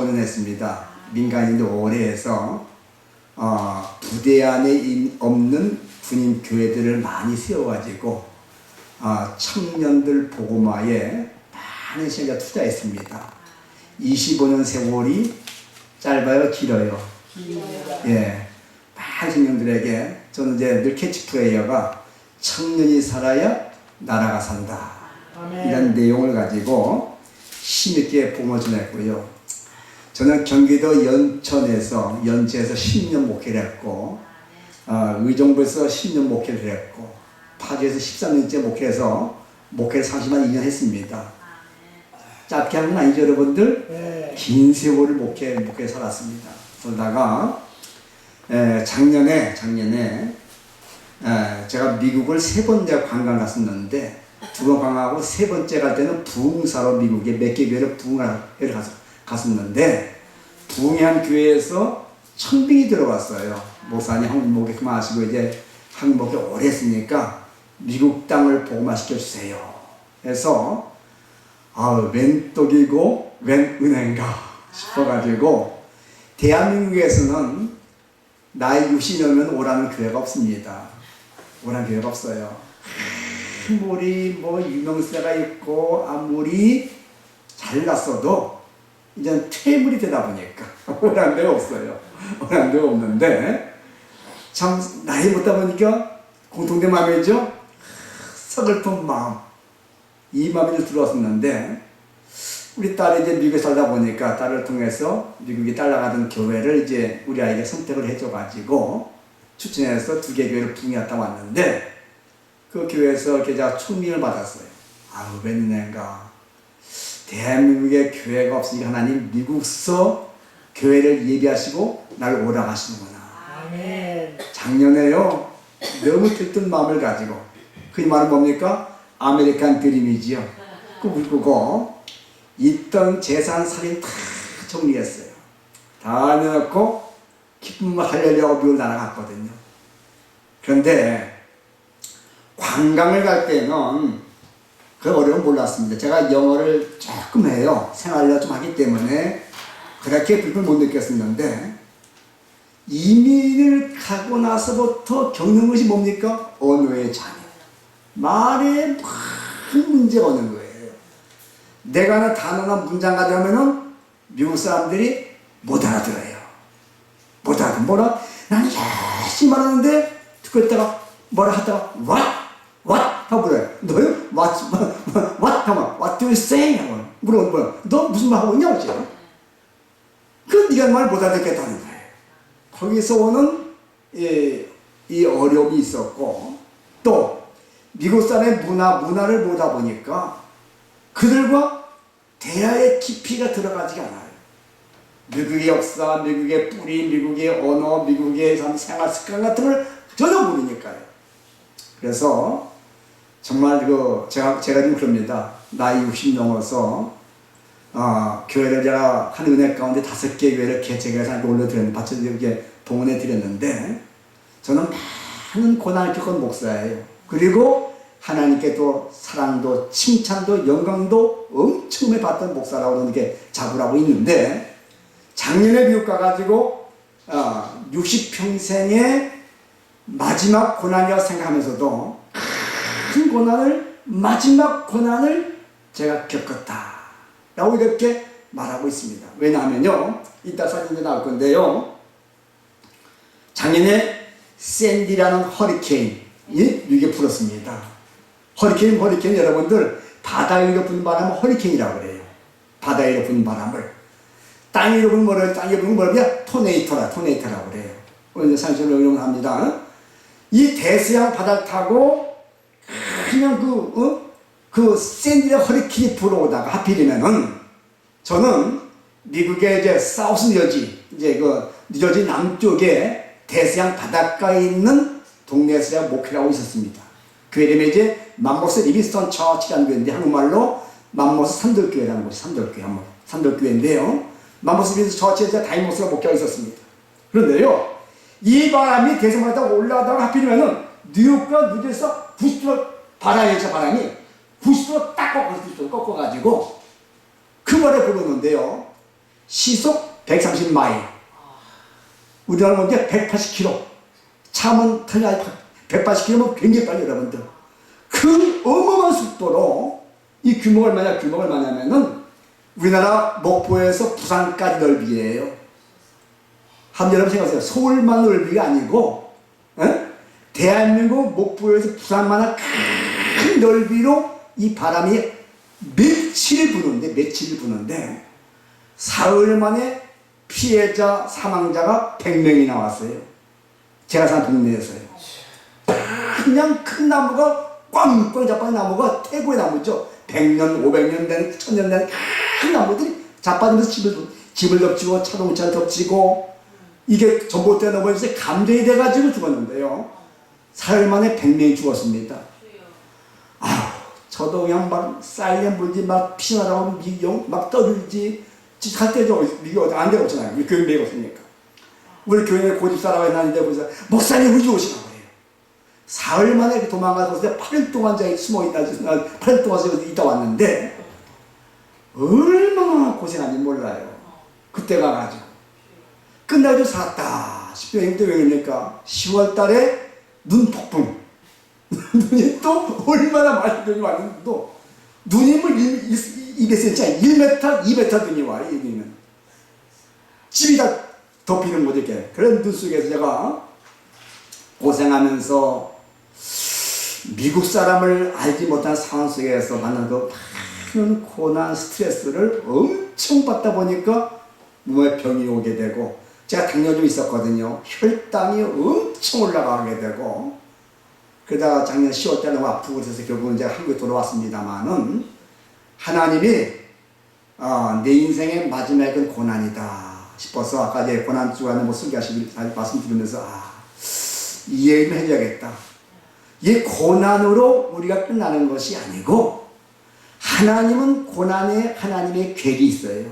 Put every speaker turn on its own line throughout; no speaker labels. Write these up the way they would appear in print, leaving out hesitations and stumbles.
25년 했습니다. 민간인도 오래 해서 부대 안에 없는 군인 교회들을 많이 세워가지고 청년들 복음화에 많은 시간을 투자했습니다. 25년 세월이 짧아요, 길어요? 예, 많은 청년들에게 저는 이제 늘 캐치프레이어가 청년이 살아야 나라가 산다. 아멘. 이런 내용을 가지고 힘있게 복음을 전했고요. 저는 경기도 연천에서 10년 목회를 했고, 의정부에서 10년 목회를 했고, 파주에서 13년째 목회해서 목회를 30만 2년 했습니다. 짧게 하는 건 아니죠, 여러분들? 네. 긴 세월을 목회 살았습니다. 그러다가 작년에 제가 미국을 3번째 관광 갔었는데, 2번 관광하고 3번째 갈 때는 부흥사로 미국에 몇 개 교회를 부흥하러 갔었는데, 부흥한 교회에서 청빙이 들어왔어요. 목사님 한국 목회 그만하시고 이제 한국 목회 오래 했으니까 미국 땅을 복음화시켜 주세요. 그래서 웬 떡이고 웬 은행가 싶어가지고, 대한민국에서는 나이 60이 넘으면 오라는 교회가 없습니다. 오라는 교회가 없어요. 아무리 유명세가 있고 아무리 잘났어도 이제 퇴물이 되다 보니까 오라는 데가 없어요. 오라는 데가 없는데, 참 나이 먹다 보니까 공통된 마음이죠. 서글픈 마음, 이 마음이 들어왔었는데, 우리 딸이 이제 미국에 살다 보니까 딸을 통해서 미국에 딸 나가던 교회를 이제 우리 아이가 선택을 해줘가지고 추천해서 2개 교회를 부흥했다 왔는데, 그 교회에서 제가 총명을 받았어요. 웬 은혜인가. 대한민국에 교회가 없으니까 하나님 미국서 교회를 예비하시고 날 오라 하시는구나. 아멘. 작년에요, 너무 들뜬 마음을 가지고, 그 말은 뭡니까? 아메리칸 드림이지요. 꿈을 꾸고 있던 재산 살인 다 정리했어요. 다 내놓고 기쁨을 하려고 미국을 날아갔거든요. 그런데 관광을 갈 때는 그 어려움 몰랐습니다. 제가 영어를 조금 해요. 생활을 좀 하기 때문에 그렇게 불편을 못 느꼈었는데, 이민을 가고 나서부터 겪는 것이 뭡니까? 언어의 장애. 말에 큰 문제가 오는 거예요. 내가 하는 단어나 문장 가지고 하면은 미국 사람들이 못 알아들어요. 못 알아들어. 뭐라? 나는 열심히 말하는데 듣고 있다가 뭐라 하다가 what 하고 물어요. 너요? what 하면 what do you say? 하고 물어요. 너 무슨 말 하고 있냐? 어째? 그 네가 말 못 알아듣겠다는 거예요. 거기서 오는 이 어려움이 있었고, 또 미국 사람의 문화를 보다 보니까 그들과 대화의 깊이가 들어가지가 않아요. 미국의 역사, 미국의 뿌리, 미국의 언어, 미국의 생활 습관 같은 걸 전혀 모르니까요. 그래서 정말 제가 좀 그럽니다. 나이 60 넘어서 교회를 제가 한 은혜 가운데 5개 교회를 개척해서 올려드렸는데, 봉헌해 드렸는데, 저는 많은 고난을 겪은 목사예요. 그리고 하나님께 또 사랑도 칭찬도 영광도 엄청 많이 받던 목사라고 이렇게 자부하고 있는데, 작년에 미국 가가지고 60평생의 마지막 고난이라고 생각하면서도 큰 고난을, 마지막 고난을 제가 겪었다 라고 이렇게 말하고 있습니다. 왜냐하면요, 이따 사진이 나올 건데요, 작년에 샌디라는 허리케인이 미국에 불었습니다. 허리케인 여러분들, 바다 위로 부는 바람을 허리케인이라고 그래요. 바다 위로 부는 바람을. 땅 위로 부는 뭐라고? 땅 위로 부는 뭐라고? 토네이터라고 그래요. 오늘 산신을 응용합니다. 이 대서양 바다를 타고 그냥 그 샌디라 허리케인이 불어오다가 하필이면은, 저는 미국의 이제 사우스 뉴저지 남쪽에 대서양 바닷가에 있는 동네에서 제가 목회를 하고 있었습니다. 그 이름이 이제 맘모스 리비스톤 처치라는 교회인데, 한국말로 맘모스 산돌교회라는 곳이 산돌교회인데요. 맘모스 리비스톤 처치에서 다이모스가 목회하고 있었습니다. 그런데요, 이 바람이 대서양 바다가 올라가다가 하필이면은 뉴욕과 뉴저지에서 90도 바람이 90도 딱 꺾어가지고 그 말에 부르는데요, 시속 130마일. 우리나라 먼저 180km. 차면 터냐 180km면 굉장히 빨리 여러분들. 그 어마어마한 속도로 이 규모가 얼마냐면은 우리나라 목포에서 부산까지 넓이에요. 한번 여러분 생각하세요. 서울만 넓이가 아니고 대한민국 목포에서 부산만한 큰 넓이로 이 바람이 며칠 부는데 사흘 만에 피해자 사망자가 100명이 나왔어요. 제가 사는 동네에서요. 그냥 큰 나무가 꽝꽝 자빠진 나무가 태고의 나무죠. 100년, 500년 된, 1000년 된 큰 나무들이 자빠지면서 집을 덮치고 자동차를 덮치고 이게 전봇대에 넘어져서 감전이 돼가지고 죽었는데요. 사흘 만에 100명이 죽었습니다. 아휴, 저도 그냥 막 사이렌 불지 막 피나라고 미경 막 떠들지 갈 때죠. 미경 안 되고 없잖아요. 우리 교회 매가 없으니까. 우리 교회에 고집사라고 했는데 거기서 목사님 우리 오시라고 그래요. 사흘 만에 도망가서 8일 동안 저기 숨어있다 8일 동안 있다 왔는데 얼마나 고생한지 몰라요. 그때 가가지고 끝나고 살았다 싶으면 왜 그러니까 10월 달에 눈 폭풍 눈이 또 얼마나 많이 눈이 왔는데 또 눈이 뭐 200cm 1m 2m 눈이 와요. 여기는 집이 다 덮이는 거죠. 이렇게 그런 눈 속에서 제가 고생하면서 미국 사람을 알지 못한 상황 속에서 만난 그 많은 고난 스트레스를 엄청 받다 보니까 몸에 병이 오게 되고 제가 당뇨 좀 있었거든요. 혈당이 엄청 올라가게 되고 그러다가 작년 10월 때 너무 아프고 그래서 결국은 이제 한국에 돌아왔습니다만은 하나님이 내 인생의 마지막은 고난이다 싶어서 아까 이제 고난 주간에 뭐 설교하시길 말씀 드리면서 이 얘기를 해줘야겠다. 이 고난으로 우리가 끝나는 것이 아니고 하나님은 고난에 하나님의 계획이 있어요.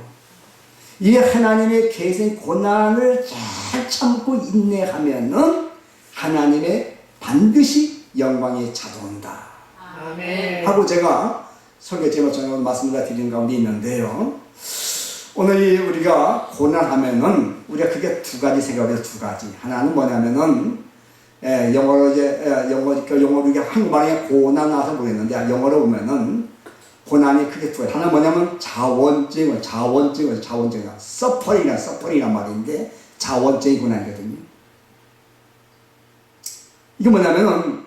이 하나님의 계획인 고난을 잘 참고 인내하면은 하나님의 반드시 영광이 찾아온다. 아멘. 하고 제가 설교 제목 전에 말씀을 드린 가운데 있는데요. 오늘 우리가 고난하면은 우리가 그게 두 가지 생각해요. 두 가지. 하나는 뭐냐면은 영어로 이게 한국말에 고난 나와서 모르겠는데 영어로 보면은 고난이 크게 두 가지. 하나 뭐냐면 자원증이야. 서퍼링이란 말인데 자원증이 고난이거든요. 이게 뭐냐면은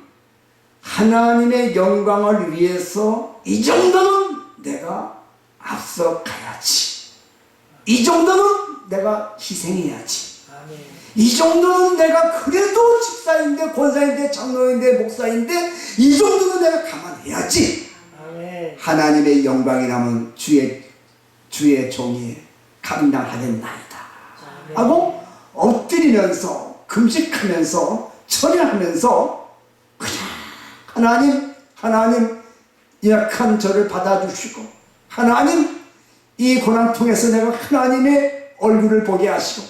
하나님의 영광을 위해서 이 정도는 내가 앞서 가야지. 이 정도는 내가 희생해야지. 이 정도는 내가 그래도 집사인데 권사인데 장로인데 목사인데 이 정도는 내가 감안해야지. 하나님의 영광이라면 주의 종이 감당하겠나이다 하고 엎드리면서 금식하면서 철야하면서 그냥 하나님 약한 저를 받아주시고 하나님 이 고난 통해서 내가 하나님의 얼굴을 보게 하시고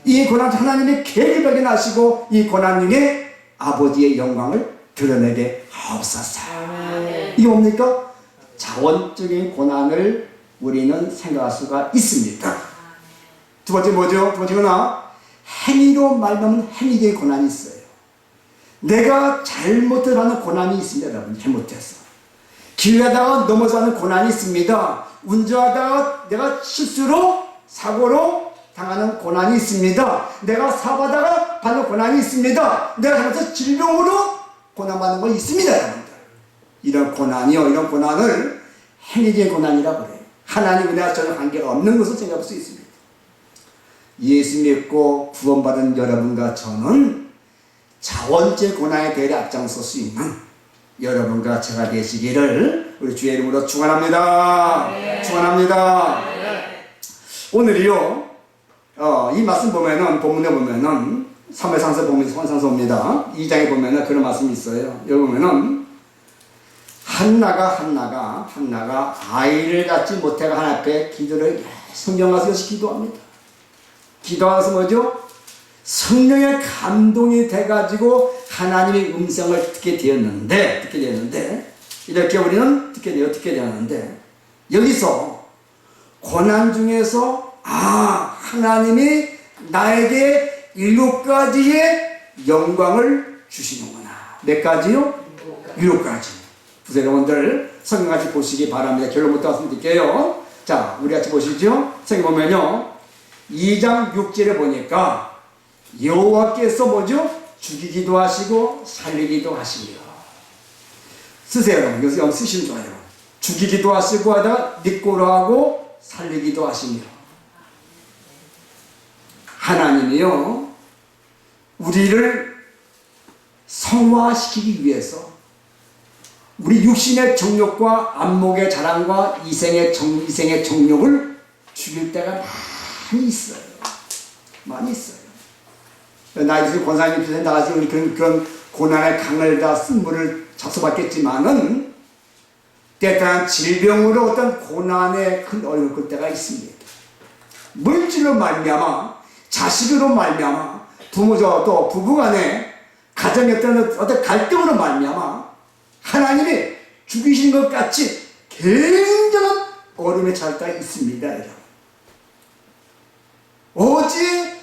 이 고난 하나님의 계획을 발견하시고 이 고난 중에 아버지의 영광을 드러내게 하옵소서. 이게 뭡니까? 자원적인 고난을 우리는 생각할 수가 있습니다. 두 번째 뭐죠? 두 번째는 행위로 말하면 행위적인 고난이 있어요. 내가 잘못을 하는 고난이 있습니다. 여러분 잘못해서 길가다가 넘어서 하는 고난이 있습니다. 운전하다가 내가 실수로 사고로 당하는 고난이 있습니다. 내가 사고하다가 받는 고난이 있습니다. 내가 잘못해서 질병으로 고난받는 거 있습니다. 여러분들 이런 고난을 행위적인 고난이라고 그래요. 하나님 은혜와 전혀 관계가 없는 것을 생각할 수 있습니다. 예수 믿고 구원받은 여러분과 저는 자원적 고난에 대해 앞장설 수 있는 여러분과 제가 되시기를 우리 주의 이름으로 축원합니다. 축원합니다. 오늘이요 이 말씀 보면은 본문에 보면은 사무엘상서 보면 선상서입니다. 2장에 보면은 그런 말씀이 있어요. 여기 보면은 한나가 아이를 갖지 못해가 하나님 앞에 기도를 성경가서 기도합니다. 기도하면서 뭐죠? 성령의 감동이 돼가지고 하나님의 음성을 듣게 되었는데 이렇게 우리는 듣게 되었는데 여기서 고난 중에서 하나님이 나에게 7가지의 영광을 주시는구나. 몇 가지요? 7가지. 부서 여러분들 성경 같이 보시기 바랍니다. 결론부터 말씀드릴게요. 자, 우리 같이 보시죠. 성경 보면요, 2장 6절에 보니까 여호와께서 뭐죠? 죽이기도 하시고 살리기도 하시며. 쓰세요, 여러분. 여기서 쓰시면 좋아요. 죽이기도 하시고 하다가 믿고로 하고 살리기도 하시며. 하나님이요, 우리를 성화시키기 위해서 우리 육신의 정욕과 안목의 자랑과 이생의 정욕을 죽일 때가 많이 있어요. 많이 있어요. 나이 드신 권사님께서 나가서 우리 그런 고난의 강을 다 쓴물을 접수받겠지만은 때때는 질병으로 어떤 고난의 큰 어려움을 겪을 때가 있습니다. 물질로 말미암아, 자식으로 말미암아, 또 부부간에 가정의 어떤 갈등으로 말미암아 하나님이 죽이신 것 같이 굉장한 어려움에 처할 때가 있습니다. 여러분. 오직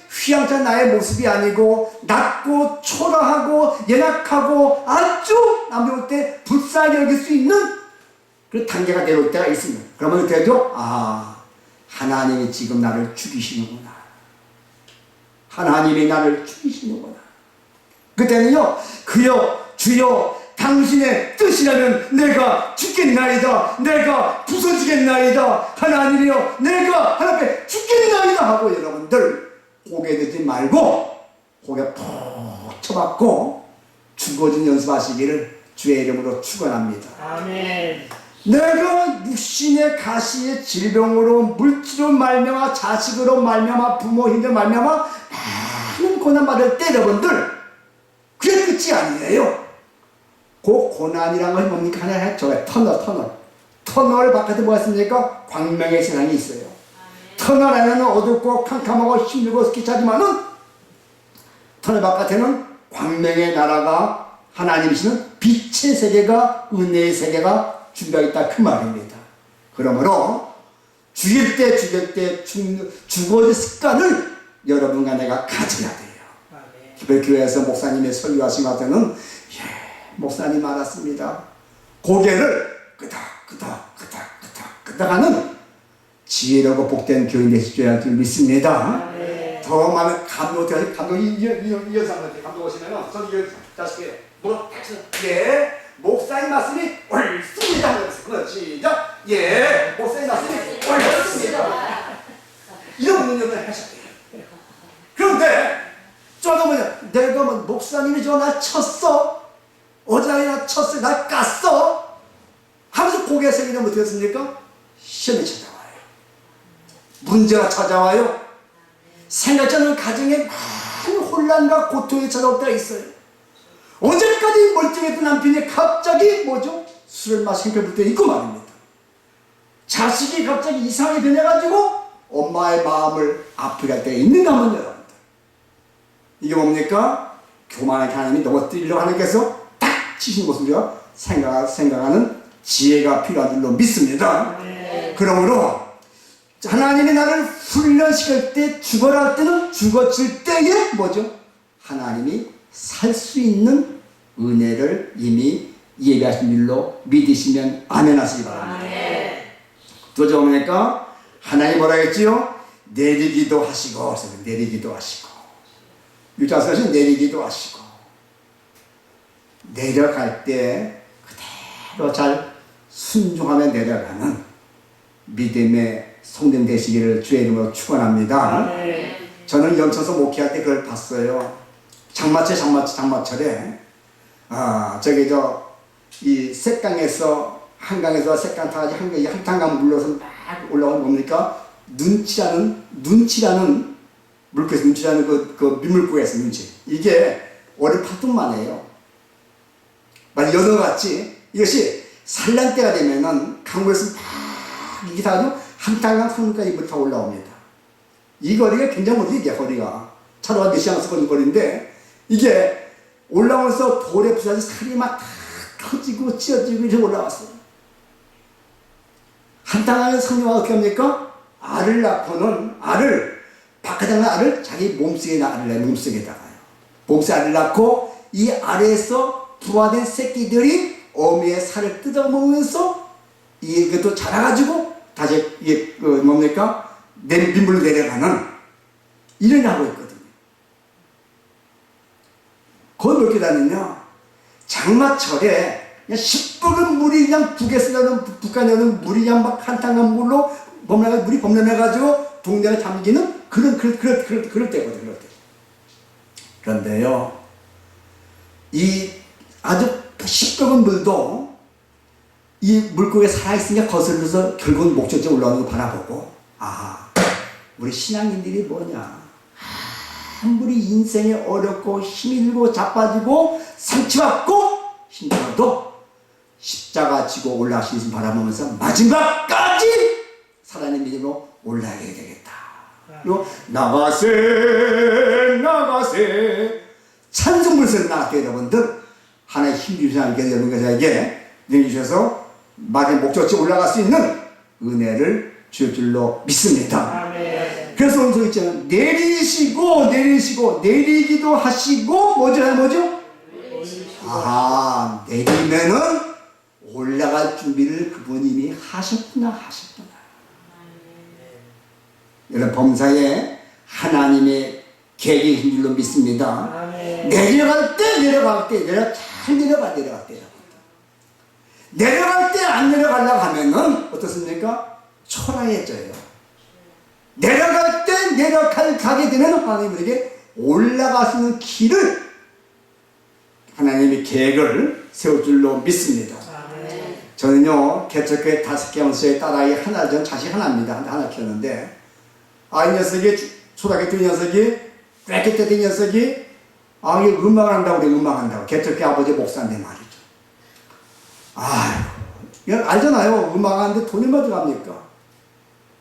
휘황찬 나의 모습이 아니고 낮고 초라하고 연약하고 아주 남들 볼 때 불쌍하게 여길 수 있는 그런 단계가 내려올 때가 있습니다. 그러면 그래도 하나님이 지금 나를 죽이시는구나. 하나님이 나를 죽이시는구나. 그때는요, 주여 당신의 뜻이라면 내가 죽겠나이다. 내가 부서지겠나이다. 하나님이여, 내가 하나님 앞에 죽겠나이다 하고 여러분들 고개 들지 말고 고개 푹 쳐박고 죽어진 연습하시기를 주의 이름으로 축원합니다.
아멘.
내가 육신의 가시의 질병으로 물질로 말미암아 자식으로 말미암아 부모 힘들 말미암아 많은 고난 받을 때 여러분들 그게 끝이 아니에요. 그 고난이란 것이 뭡니까? 하나의 터널 바깥에 뭐가 있습니까? 광명의 세상이 있어요. 터널 안에는 어둡고 캄캄하고 힘들고 스키차지만은 터널 바깥에는 광명의 나라가 하나님이시는 빛의 세계가 은혜의 세계가 준비하겠다 그 말입니다. 그러므로 죽일 때 죽어질 습관을 여러분과 내가 가져야 돼요. 기별교회에서 목사님의 설교하신 것 때는 목사님 많았습니다. 고개를 끄덕 하는 지혜롭고 복된 교인 되시줘야 줄 믿습니다. 더 많은 감독이 이 여성한테 감독 오시면은 저기 자식이 뭐라 목사님 말씀이 옳습니다. 시작. 목사님 말씀이 옳습니다. 이런 능력을 하셔야 돼요. 그런데 내가 목사님이 나 쳤어. 어제나 나 쳤어. 나 깠어. 하면서 고개 숙이면 어떻게 됐습니까? 시험이 찾아와요. 문제가 찾아와요. 생각지 않은 가정에 많은 혼란과 고통이 찾아올 때가 있어요. 어제까지 멀쩡했던 남편이 갑자기 술을 마시고 배부를 때 있고 말입니다. 자식이 갑자기 이상하게 변해가지고 엄마의 마음을 아프게 할 때가 있는가 하면 여러분들, 이게 뭡니까? 교만하게 하나님이 넘어뜨리려고 하나님께서 딱 치신 것을 우리가 생각하는 지혜가 필요한 줄로 믿습니다. 그러므로 하나님이 나를 훈련시킬 때 죽어라 할 때는 죽어질 때에 하나님이 살 수 있는 은혜를 이미 예비하신 줄로 믿으시면 아멘 하시기 바랍니다. 또 뭡니까? 하나님 뭐라 했지요? 내리기도 하시고, 내리기도 하시고, 유자서신 내리기도 하시고, 내려갈 때 그대로 잘 순종하며 내려가는 믿음의 성령 되시기를 주의 이름으로 축원합니다. 저는 연천서 목회할 때 그걸 봤어요. 장마철에 이 색강에서 한강에서 색강 타가지고 한탄강 물러서 막 올라오는 뭡니까? 눈치라는 물고기에서 눈치라는 그 민물고기에서 눈치. 이게 월요 8분만에요. 마치 연어같이 이것이 산란 때가 되면은 강물에서 막 이게 다가지고 한탄강 상류까지 물이 다 올라옵니다. 이 거리가 굉장히 멀리 이게 거리가 차로가 몇 시간 걸린 거리인데 이게 올라오면서 돌에 부서져 살이 막 다 터지고 찢어지고 이렇게 올라왔어요. 한탄강의 상류가 어떻게 합니까? 알을 낳고는 바깥에 나는 알을 자기 몸속에다가요. 몸속에 알을 낳고 이 알에서 부화된 새끼들이 어미의 살을 뜯어먹으면서 이것도 자라가지고 다시 이게 뭡니까? 민물로 내려가는 일을 하고 있거든요. 거기 몇 개다느냐? 장마철에 그냥 시뻘건 물이 그냥 북한에 오는 물이 그냥 막 한탕한 물로 물이 범람해가지고 동네가 잠기는 그럴 때거든요. 그럴 때. 그런데요, 이 아주 시뻘건 물도 이 물고기에 살아있으니까 거슬러서 결국은 목적지에 올라오는 거 바라보고, 우리 신앙인들이 뭐냐? 아무리 인생이 어렵고 힘이 들고 자빠지고 상처받고 힘들어도 십자가 지고 올라가신 예수 바라보면서 마지막까지 살아있는 믿음으로 올라가야 되겠다. 그리고 나가세 찬송 부르면서 나갈게요. 여러분들 하나의 힘 주신 하나님께서 여러분에게 내주셔서 마지막 목적지에 올라갈 수 있는 은혜를 주실 줄로 믿습니다. 아멘. 그래서 오늘 소 있잖아요. 내리기도 하시고 뭐죠? 내리면은 올라갈 준비를 그분이 하셨구나. 여러분 범사에 하나님의 계획인 줄로 믿습니다. 아멘. 내려갈 때 잘 내려갈 때 내려갈 때 안 내려가려고 하면은 어떻습니까? 초라해져요. 내려갈 때 가게 되면 하나님에게 올라갈 수 있는 길을 하나님의 계획을 세울 줄로 믿습니다. 아멘. 저는요 개척교회 5개 원수의 딸아이 전 자식 하나입니다. 하나 키웠는데 이 녀석이 초등학교 때 이 녀석이 꽤 때 이 녀석이 이게 음악을 한다고 그래. 음악한다고 개척교회 아버지 목사인데 말이죠. 알잖아요. 음악하는데 돈이 뭐 들어갑니까?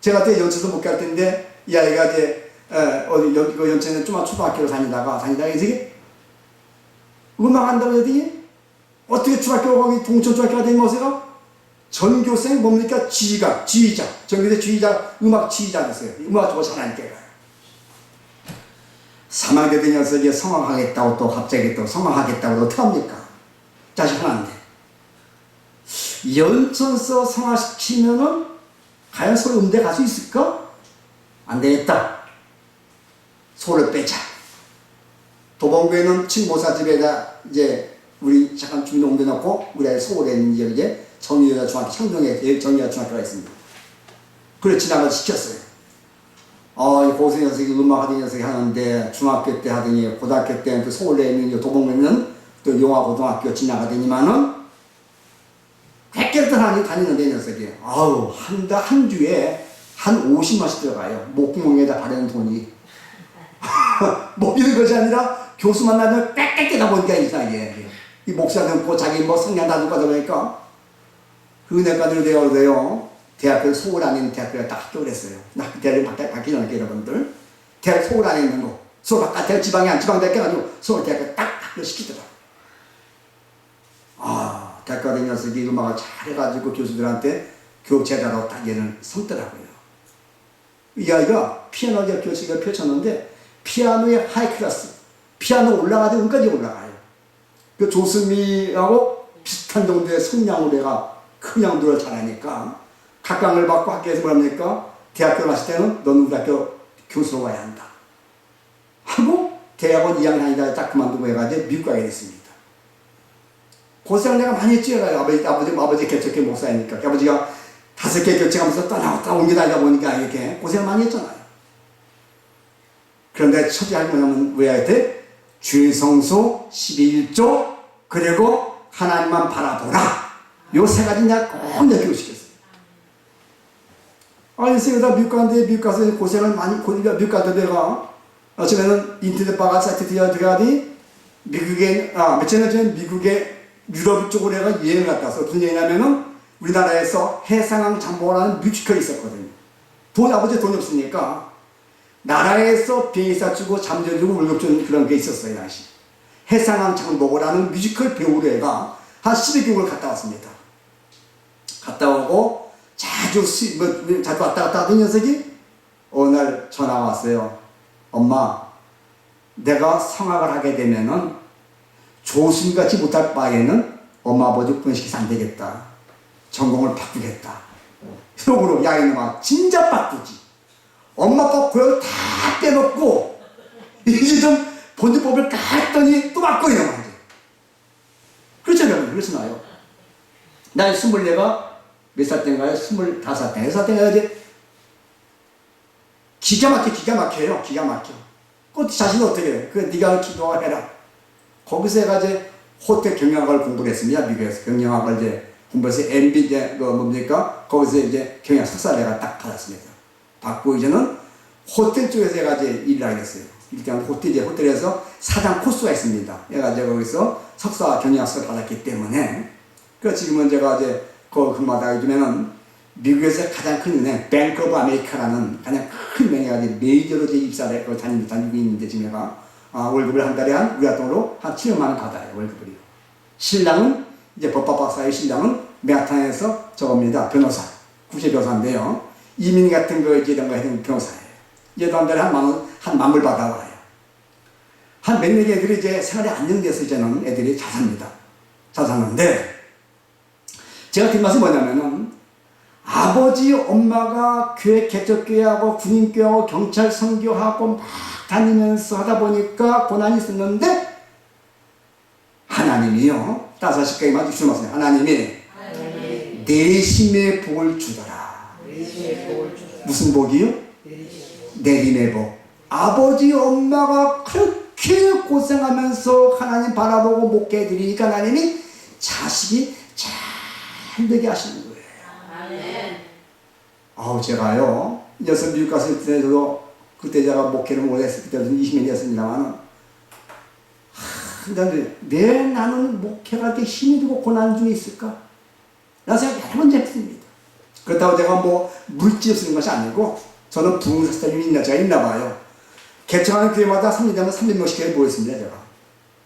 제가 그때 연천도 못 갈 텐데 이 아이가 이제 어디 여기 연천에 조그만 초등학교로 다니다가 이제 음악한다고 했더니 어떻게 중학교 거기 동천 중학교가 된 것이가 전교생 뭡니까? 지휘자 전교생 지휘자 음악 지휘자 됐어요. 음악 저거 잘하니까 3학년 된 녀석이 성악하겠다고 또 갑자기 또 성악하겠다고 어떡합니까? 자식 하나인데 연천서 성악시키면은 과연 서울 음대 갈 수 있을까? 안 되겠다. 소를 빼자. 도봉구에는 친모사 집에다 이제 우리 잠깐 주민농대 넣고 우리 서울에 있는 이제 정유여자 중학교 창동에 정유여자 중학교가 있습니다. 그래 지나가서 시켰어요. 이 고수 녀석이 음악 하던 녀석이 하는데 중학교 때 하더니 고등학교 때 또 서울에 있는 도봉구에는 또 용화고등학교 지나가더니만은 100개를 다니는데 녀석이 한 주에 한 50만씩 들어가요. 목구멍에다 바르는 돈이 먹이는 것이 아니라 교수 만나면 빽빽대다 보니까 이상하게 이 목사들 자기 성냥 다 듣고 하다 보니까 은혜과들로 되어도요 대학교 서울 안에 있는 대학교에 딱 학교를 했어요. 대학을 받기 전에 여러분들 대학 서울 안에 있는 거 서울 바깥에 지방대학교 가지고 서울 대학교 딱 학교 시키더라고요. 대학교 가는 녀석이 음악을 잘해가지고 교수들한테 교육제자로 딱 얘를 삼더라고요. 이 아이가 피아노 교실을 펼쳤는데 피아노의 하이클래스 피아노 올라가도 음까지 올라가요. 그 조수미하고 비슷한 정도의 성량으로 내가 큰 양도를 잘하니까 각광을 받고 학교에서 뭐랍니까? 대학교 갔을 때는 너는 우리 학교 교수로 와야 한다 하고 대학원 2학년 다니다가 딱 그만두고 해가지고 미국 가게 됐습니다. 고생 내가 많이 했지. 아버지 개척교 목사니까 아버지가 5개 교체하면서 떠나고 옮겨 다니다 보니까 이렇게 고생 많이 했잖아요. 그런데 첫째 할 뭐냐면 왜 해야 돼? 주의 성수 11조 그리고 하나님만 바라보라. 요 3가지 내가 꼭 느끼고 시켰어요. 선생님 미국 가는데 미국 가서 고생을 많이 미국 가도 내가 처음에는 인터넷 바가 사이트 들어가더니 며칠 전에 미국에 유럽 쪽으로 내가 여행을 갔다 왔어. 무슨 여행이냐면은 우리나라에서 해상항 잠복이라는 뮤지컬이 있었거든요. 아버지 돈이 없으니까 나라에서 비행기사 주고 잠재 주고 월급 주는 그런 게 있었어요. 당시 해상항 잠복이라는 뮤지컬 배우로 해가 한 12개월 갔다 왔습니다. 갔다 오고 자주 왔다 갔다 하던 녀석이 어느 날 전화가 왔어요. 엄마, 내가 성악을 하게 되면은 조수님같이 못할 바에는 엄마 아버지 분식해서 안 되겠다. 전공을 바꾸겠다. 속으로 야 이놈아 진짜 바꾸지. 엄마 아빠 고향 다 빼놓고 이제 좀 본주법을 갔더니 또 바꿔 이놈아. 그렇잖아요. 그렇잖아요. 나 24가 몇 살 때인가요? 25살 때, 6살 때인가요? 이제 기가 막혀요. 기가 막혀. 그 자신은 어떻게 해? 그 네가 기도를 해라. 거기서 해가 이제 호텔 경영학을 공부를 했습니다. 미국에서 경영학을 이제 공부해서 MB 이제 그 뭡니까? 거기서 이제 경영 석사 내가 딱 받았습니다. 받고 이제는 호텔 쪽에서 해가 이제 일을 하게 됐어요. 일단 호텔에서 사장 코스가 있습니다. 얘가 이제 거기서 석사 경영학을 받았기 때문에 그 지금은 제가 이제 그 근무하다 요즘에는 미국에서 가장 큰 은행 뱅크 오브 아메리카라는 가장 큰 은행에 메이저로 이제 입사를 다니고 있는데 지금 얘가 월급을 한 달에 우리가 돈으로 한 700만 원 받아요. 월급을요. 신랑은 이제 법학 박사의 신랑은 맨하탄에서 저겁니다. 변호사, 국제 변호사인데요. 이민 같은 거 이제 이런 거 해는 변호사예요. 얘도 한 달에 한 만 불 받아와요. 한 몇 년 애들이 이제 생활이 안정돼서 이제는 애들이 잘 삽니다. 잘 사는데 제가 든 말씀이 뭐냐면은 아버지 엄마가 교회 개척교회하고 군인교회하고 경찰 선교하고 막 다니면서 하다 보니까 고난이 있었는데 하나님이요 따사시까지만 주셨습니다. 하나님이 내심의 복을 주더라. 무슨 복이요? 내림의 복. 아버지 엄마가 그렇게 고생하면서 하나님 바라보고 목회해드리니까 하나님이 자식이 잘 되게 하시는 거예요. 제가요 여섯 미국 갔을 때도 그때 제가 목회를 못했을 때도 20년이 됐습니다만 왜 나는 목회가 이렇게 힘이 들고 고난 중에 있을까? 라는 생각 여러 번 했습니다. 그렇다고 제가 뭐 물질 쓰는 것이 아니고 저는 부흥사스타님이 있나 봐요. 개척하는 교회마다 3년 되면 300명씩 교회 모였습니다. 제가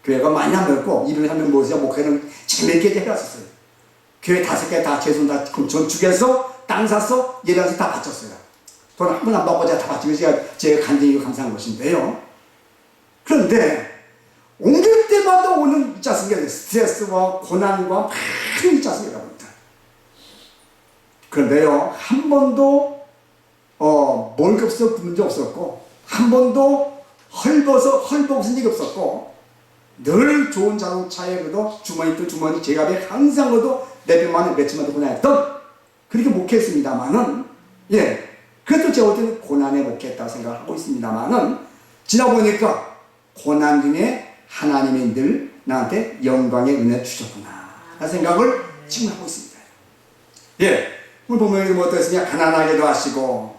교회가 많이 안 모였고 200명 모여서 목회는 재밌게 해왔었어요. 교회 5개 다 재손 다 건축해서 땅 사서 예배에서 다 바쳤어요. 돈 한 번 안 받고 제가 다 바치고 제가 간증이고 감사한 것인데요. 그런데 옮길 때마다 오는 있지 않습니까? 스트레스와 고난과 많이 있지 않습니까? 그런데요 한 번도 월급서 굶은 적 없었고 한 번도 헐벗은 적이 없었고 늘 좋은 자동차에 그래도 주머니 또 주머니 제갑에 항상 그래도 몇백만 원 몇천만 원 고난했던 그렇게 목회했습니다만은 그래도 제가 볼 때는 고난에 목회했다고 생각을 하고 있습니다만은 지나보니까 고난 중에 하나님이 늘 나한테 영광의 은혜 주셨구나 라는 생각을 지금 하고 있습니다. 오늘 보면 뭐 어떻습니까? 가난하게도 하시고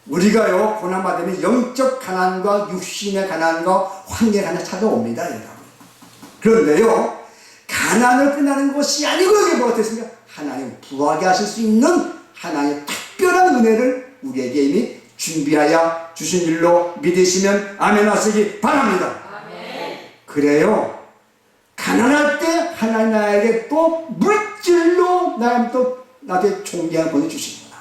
우리가요 고난받으면 영적 가난과 육신의 가난과 환경의 가난이 찾아옵니다. 여러분. 그런데요 가난을 끝나는 것이 아니고 여기 뭐 어떻습니까? 하나님 부하게 하실 수 있는 하나님의 특별한 은혜를 우리에게 이미 준비하여 주신 일로 믿으시면 아멘 하시기 바랍니다. 아멘. 그래요 가난할 때 하나님 나에게 또 물질로 나한테 존귀한 본을 주시는구나.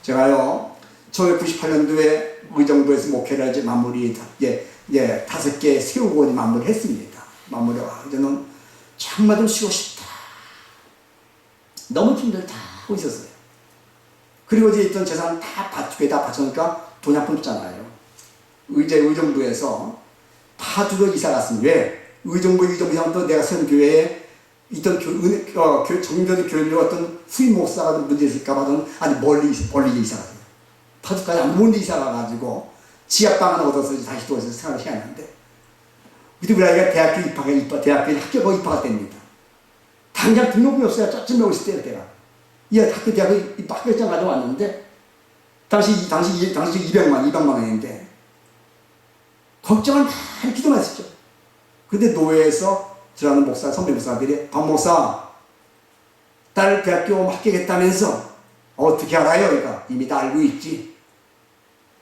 제가요 1998년도에 의정부에서 목회를 이제 마무리 5개 세우고 마무리했습니다. 마무리와 저는 정말 좀 쉬고 싶다. 너무 힘들다 하고 있었어요. 그리고 이제 있던 재산 다 바쳐놓으니까 돈이 한 푼 없잖아요. 의정부에서 파주로 이사 갔습니다. 왜? 의정부에서 내가 선 교회에 있던 정교된 교회에 어떤 후임 목사가 문제 있을까봐 저는 아주 멀리 이사 갔어요. 파주까지 안 먼 데 이사 가가지고 지하방 하나 얻어서 다시 또 생활을 해야 하는데 그때 우리 아이가 대학교 학교가 입학할 때입니다. 당장 등록금이 없어요. 짜증나고 있을 때가. 대학에 입학결정 가져왔는데 당시 200만 원인데 걱정을 많이 기도만 했었죠. 근데 노회에서 들어가는 선배 목사들이 박 목사 딸 대학교 합격했다면서 어떻게 알아요? 그러니까 이미 다 알고 있지.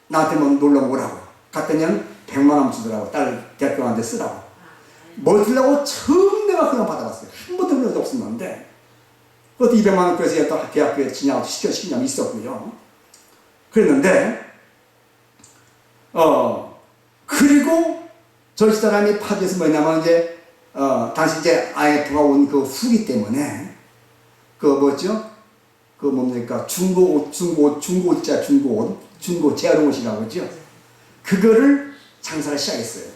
나한테 뭐 놀러 오라고. 갔더니 100만 원 주더라고. 딸 대학교 가는데 쓰라고. 뭘 쓰려고 처음 내가 그냥 받아봤어요. 한 번도 그런 적 없었는데 그것도 200만 원 그래서 또 대학교에 진학을 시키냐면 있었고요. 그랬는데, 그리고 저 집사람이 파주에서 뭐냐면 이제, 당시 이제 IMF가 온 그 후기 때문에, 그 뭐죠? 그 뭡니까? 중고 재활용옷이라고 하죠. 그거를 장사를 시작했어요.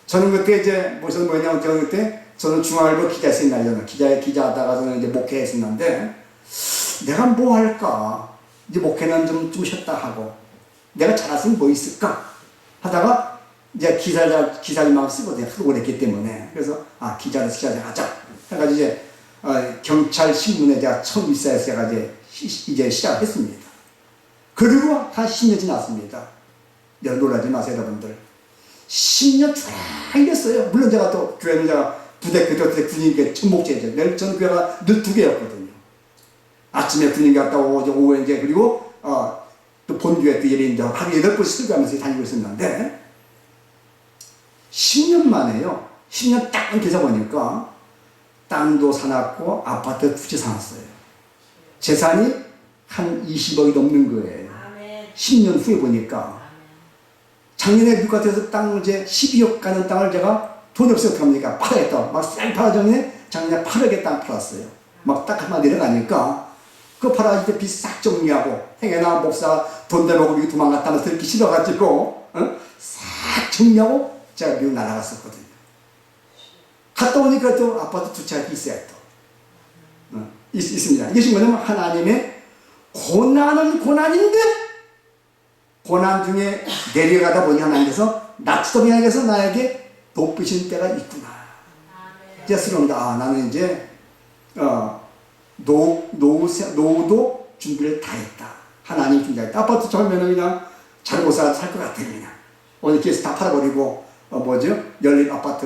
저는 그때 이제 무슨 뭐냐면 저는 그때 저는 중앙일보 기자였어요. 날려는 기자 하다가 저는 이제 목회했었는데 내가 뭐 할까? 이제 목회는 좀 쉬었다 하고 내가 잘했으면 뭐 있을까? 하다가 이제 기사를만 쓰거든요. 하도 오래 했기 때문에. 그래서 기자를 하자. 해가지고 이제 경찰 신문에 제가 처음 입사해서 제가 이제 시작했습니다. 그리고 한 10년 지났습니다. 놀라지 마세요, 여러분들. 10년 쫙 됐어요. 물론 제가 또 교회는 제가 그때 군인께 청목제죠. 저는 교회가 늘 2개였거든요. 아침에 군인 갔다 오고 오후에 이제 그리고 또 본교회 또 예를 이제 하루 8번 설교하면서 다니고 있었는데 10년 만에요. 10년 딱 계사 보니까 땅도 사놨고 아파트 2채 사놨어요. 재산이 한 20억이 넘는 거예요. 10년 후에 보니까 작년에 미국 같아서 땅을 이제 12억 가는 땅을 제가 돈이 없어서 어떻게 합니까? 팔아야겠다. 막 쌀 팔아정에 작년에 8억의 땅 팔았어요. 막 딱 한번 내려가니까 그거 팔아 이제 빚 싹 정리하고 행여나 목사가 돈 대먹고 미국 도망갔다면서 이렇게 싫어가지고 싹 정리하고 제가 미국 날아갔었거든요. 갔다 오니까 또 아파트 2채가 있어야 또 있습니다. 이것이 뭐냐면 하나님의 고난은 고난인데 고난 중에 내려가다 보니 하나님께서 낮추더니에서 나에게 높이신 때가 있구나. 이제 스러운다. 나는 이제 노후도 준비를 다 했다. 하나님 준비했다. 아파트 처음에는 그냥 잘 못 살 것 같아 그냥. 오늘 길에서 다 팔아버리고 열린 아파트